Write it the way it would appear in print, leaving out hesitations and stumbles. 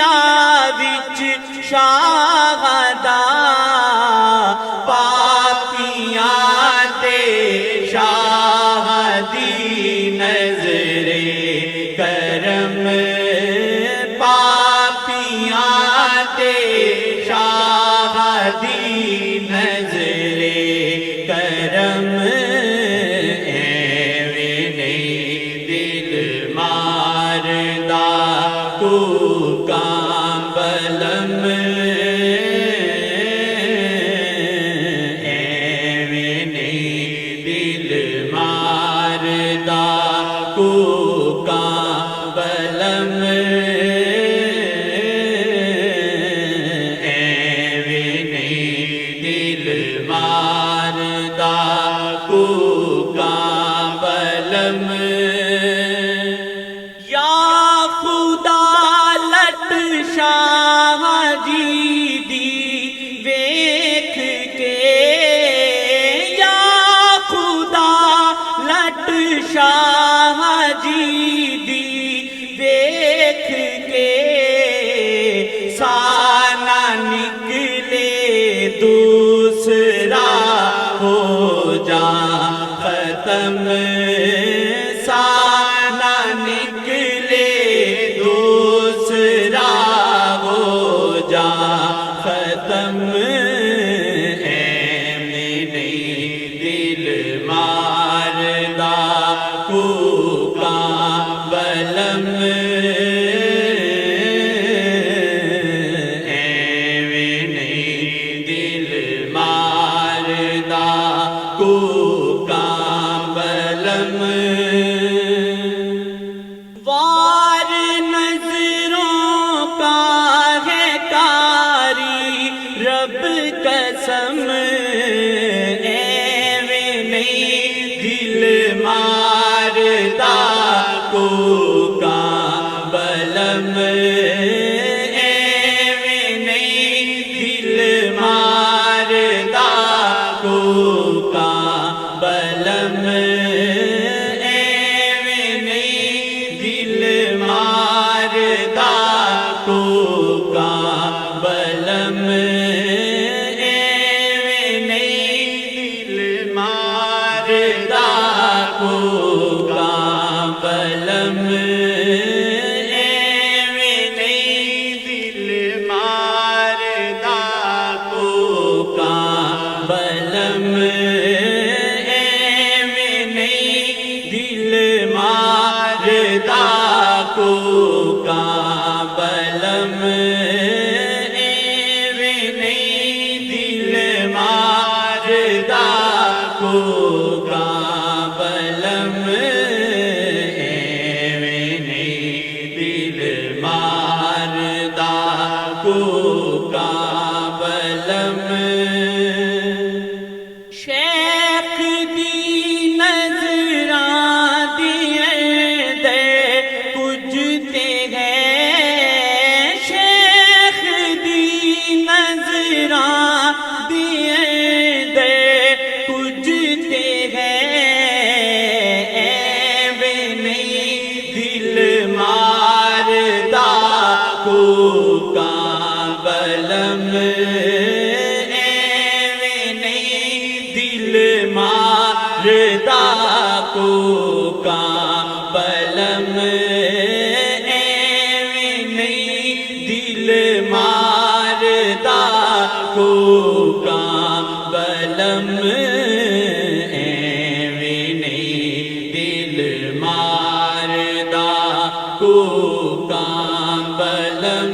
وچ شاہداں پاپیاں تے شاہ دی نظر کرم پاپیاں تے شاہ دی نظر کرم ایویں نہیں دل ماردا کو کامبلم ایویں نہیں دل ماردا کو کامبلم ایویں نہیں دل ماردا کو کامبلم شاہ جی دی ویکھ کے یا خدا لٹ شاہ جی دی ویکھ کے سانا نکلے دوسرا ہو جا ختم سانا نکلے دوسرا ہو جا ختم ایویں نہیں دل ماردا کو کامبلم ایویں نہیں دل ماردا کو کامبلم وار نظروں کا ہے کاری رب قسم ایویں نہیں دل ماردا کو کامبلم ایویں نہیں دل ماردا کو کامبلم ایویں نہیں دل ماردا کو کامبلم ایویں نہیں دل ماردا کو کامبلم ایویں نہیں دل ماردا کو کامبلم ایویں نہیں دل ماردا کو کامبلم ایویں نہیں دل ماردا کو کامبلم ایویں نہیں دل ماردا کو کامبلم شیخ دی نظراں دیے دے کچھ تے ہے شیخ دی نظراں دیے دے کچھ تے ہے ایویں نہیں دل ماردا کو کامبلم ایویں نہیں دل ماردا کو کامبلم ایویں نہیں دل ماردا کو کامبلم ایویں نہیں دل ماردا کو کامبلم